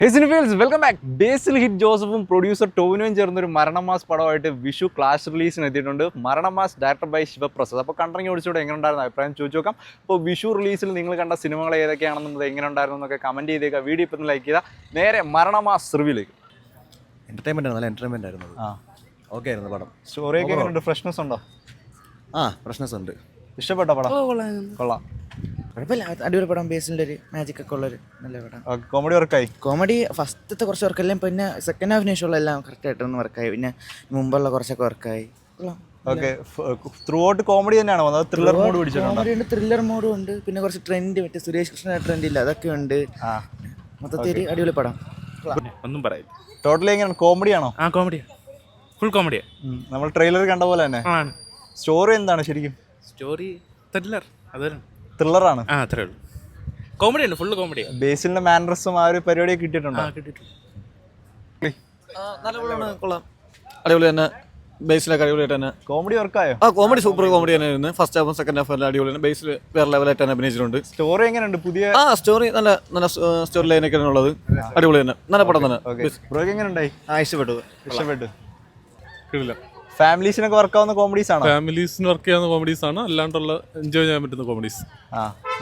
Welcome back. Basil hit ജോസഫും producer ടോവിനോയും ചേർന്നൊരു മരണമാസ് പടമായിട്ട് വിഷു ക്ലാഷ് റിലീസിന് എത്തിയിട്ടുണ്ട്. Maranamass director by Sivaprasad. അപ്പോൾ കണ്ടിറങ്ങി ഓടിച്ചോടെ എങ്ങനെ ഉണ്ടായിരുന്ന അഭിപ്രായം ചോദിച്ചു നോക്കാം. അപ്പോൾ വിഷു റിലീസിൽ നിങ്ങൾ കണ്ട സിനിമകൾ ഏതൊക്കെയാണെന്നത് എങ്ങനെ ഉണ്ടായിരുന്നു എന്നൊക്കെ കമൻറ്റ് ചെയ്തേക്കുക. വീഡിയോ ഇപ്പം ലൈക്ക് ചെയ്താൽ നേരെ മരണമാസ് റിവ്യൂലേക്ക്. നല്ല എൻ്റർടൈൻമെൻ്റ് ആയിരുന്നു. ഓക്കെ ആയിരുന്നു പടം. സ്റ്റോറിയൊക്കെ എങ്ങനെയുണ്ട്? ഫ്രഷ്നെസ് ഉണ്ടോ? ഫ്രഷ്നെസ് ഉണ്ട്. ഇഷ്ടപ്പെട്ട പടം? കൊള്ളാം. കുഴപ്പമില്ല, അടിപൊളി പടം. ബേസിൻ്റെ ഒരു മാജിക് ഒക്കെ ഉള്ളൊരു നല്ല പടം. കോമഡി വർക്കായി. കോമഡി ഫസ്റ്റത്തെ കുറച്ച് വർക്കെല്ലാം, പിന്നെ സെക്കൻഡ് ഹാഫിന് ശേഷമുള്ള എല്ലാം കറക്റ്റായിട്ടൊന്ന് വർക്കായി. പിന്നെ മുമ്പുള്ള കുറച്ചൊക്കെ വർക്കായി. ഓക്കെ. ത്രൂ ഔട്ട് കോമഡി തന്നെയാണ് വന്നത്? ത്രില്ലർ മോഡ് പിടിച്ചിട്ടുണ്ട്? കോമഡി ഉണ്ട്, ത്രില്ലർ മോഡും ഉണ്ട്, പിന്നെ കുറച്ച് ട്രെൻഡ് മറ്റേ സുരേഷ് കൃഷ്ണ ട്രെൻഡ് ഇല്ല അതൊക്കെ ഉണ്ട്. മൊത്തത്തിൽ ഒരു അടിപൊളി പടം. ഒന്നും പറയില്ല. ടോട്ടലി എങ്ങനെയാണ്? കോമഡിയാണോ? കോമഡിയാ, ഫുൾ കോമഡിയാ. നമ്മൾ ട്രെയിലർ കണ്ട പോലെ തന്നെ. സ്റ്റോറി എന്താണ് ശരിക്കും? സ്റ്റോറി ത്രില്ലർ, ത്രില്ലറാണ്. അത്രേ ഉള്ളൂ. കോമഡിയാണ്, ഫുള്ള് കോമഡിയാണ്. ബേസിലിന്റെ മാനറസും ആ ഒരു പരിപാടിയൊക്കെ കിട്ടിയിട്ടുണ്ടോ? നല്ല പടമാണ്, കൊള്ളാം, അടിപൊളി തന്നെ. ബേസിലൊക്കെ അടിപൊളിയായിട്ട് തന്നെ. കോമഡി വർക്കായോ? കോമഡി സൂപ്പർ കോമഡി തന്നെയായിരുന്നു. ഫസ്റ്റ് ഹാഫും സെക്കൻഡ് ഹാഫും എല്ലാം അടിപൊളി തന്നെ. ബേസിൽ വേറെ ലെവലായിട്ട് തന്നെ അഭിനയിച്ചിട്ടുണ്ട്. സ്റ്റോറി എങ്ങനെയുണ്ട്? പുതിയ സ്റ്റോറി നല്ല നല്ല സ്റ്റോറി ലൈനൊക്കെ ഉള്ളത്. അടിപൊളി തന്നെ, നല്ല പടം തന്നെ. ബ്രോയ്ക്ക് എങ്ങനെ ഉണ്ടായി? ഇഷ്ടപ്പെട്ടു. ഫാമിലീസിനൊക്കെ വർക്ക് ആവുന്ന കോമഡീസ് ആണോ? ഫാമിലീസിന് വർക്ക് ചെയ്യാവുന്ന കോമഡീസ് ആണ്, അല്ലാണ്ടുള്ള എൻജോയ് ചെയ്യാൻ പറ്റുന്ന കോമഡീസ്.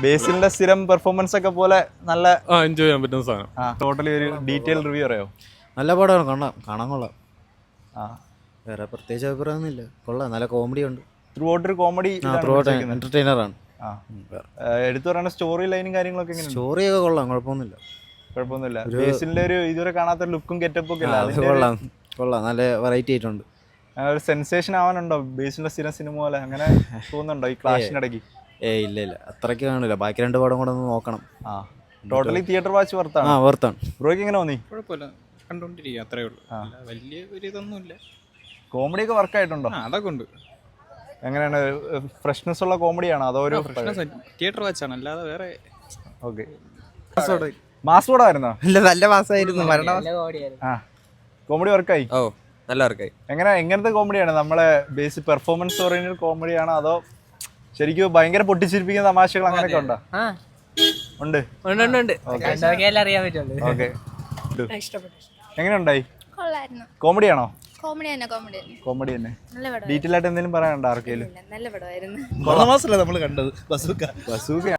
ബേസിലിന്റെ സ്ഥിരം പെർഫോമൻസ് ഒക്കെ പോലെ നല്ല എൻജോയ് ചെയ്യാൻ പറ്റുന്ന സാധനം. ടോട്ടലി ഒരു ഡീറ്റെയിൽ റിവ്യൂ അറിയോ? നല്ല പടമാണ്, കാണാൻ കൊള്ളാം. വേറെ പ്രത്യേകിച്ച് അഭിപ്രായമൊന്നുമില്ല, കൊള്ളാം, നല്ല കോമഡി ഉണ്ട്. ത്രൂ ഔട്ട് ഒരു കോമഡി എന്റർടൈനറാണ്. എടുത്തു പറയുന്ന സ്റ്റോറി ലൈനും കാര്യങ്ങളൊക്കെ എങ്ങനെയാണ്? സ്റ്റോറിയൊക്കെ കൊള്ളാം, കുഴപ്പമൊന്നുമില്ല. ബേസിലിന്റെ ഒരു ഇതുവരെ കാണാത്ത ലുക്കും ഗെറ്റപ്പും ഒക്കെ കൊള്ളാം, നല്ല വെറൈറ്റി ആയിട്ടുണ്ട്. ഒരു സെൻസേഷൻ ആവാനുണ്ടോ ബേസിലിന്റെ സ്ഥിരം സിനിമ പോലെ? അങ്ങനെ തോന്നുന്നുണ്ടോ ഈ ക്ലാഷിനിടയ്ക്ക്? ഇല്ല, അത്രയ്ക്ക് കാണില്ല. ബാക്കി 2 പടം കൂടെ ഒന്ന് നോക്കണം. ടോട്ടലി തിയേറ്റർ വാച്ച് വർത്താണ്. ബ്രോയ്ക്ക് എങ്ങനെ തോന്നി? കുഴപ്പമില്ല, കണ്ടോണ്ടിരിക്കുക, അത്രേ ഉള്ളൂ. വലിയ ഒരു ഇതൊന്നുമില്ല. കോമഡി ഒക്കെ വർക്ക് ആയിട്ടുണ്ടോ? അതൊക്കെ ഉണ്ട്. എങ്ങനെയാണ്? ഫ്രഷ്നെസ് ഉള്ള കോമഡിയാണോ അതോ ഒരു തിയേറ്റർ വാച്ചാണ്, അല്ലാതെ വേറെ. ഓക്കെ. മാസ് പടമായിരുന്നോ? നല്ല മാസമായിരുന്നു. കോമഡി വർക്കായി. നല്ല വർക്കായി. എങ്ങനത്തെ കോമഡിയാണ്? നമ്മളെ ബേസ് പെർഫോമൻസ് ഓറിയന്റഡ് കോമഡിയാണോ അതോ ശരിക്കും ഭയങ്കര പൊട്ടിച്ചിരിപ്പിക്കുന്ന തമാശകൾ അങ്ങനെയൊക്കെ ഉണ്ടോ? ഉണ്ട്. ഓക്കെ. എങ്ങനെയുണ്ടായി? കോമഡിയാണോ? കോമഡി തന്നെ. ഡീറ്റെയിൽ ആയിട്ട് എന്തെങ്കിലും പറയാനുണ്ടോ ആർക്കെങ്കിലും? നമ്മൾ കണ്ടത് ബസൂക്ക.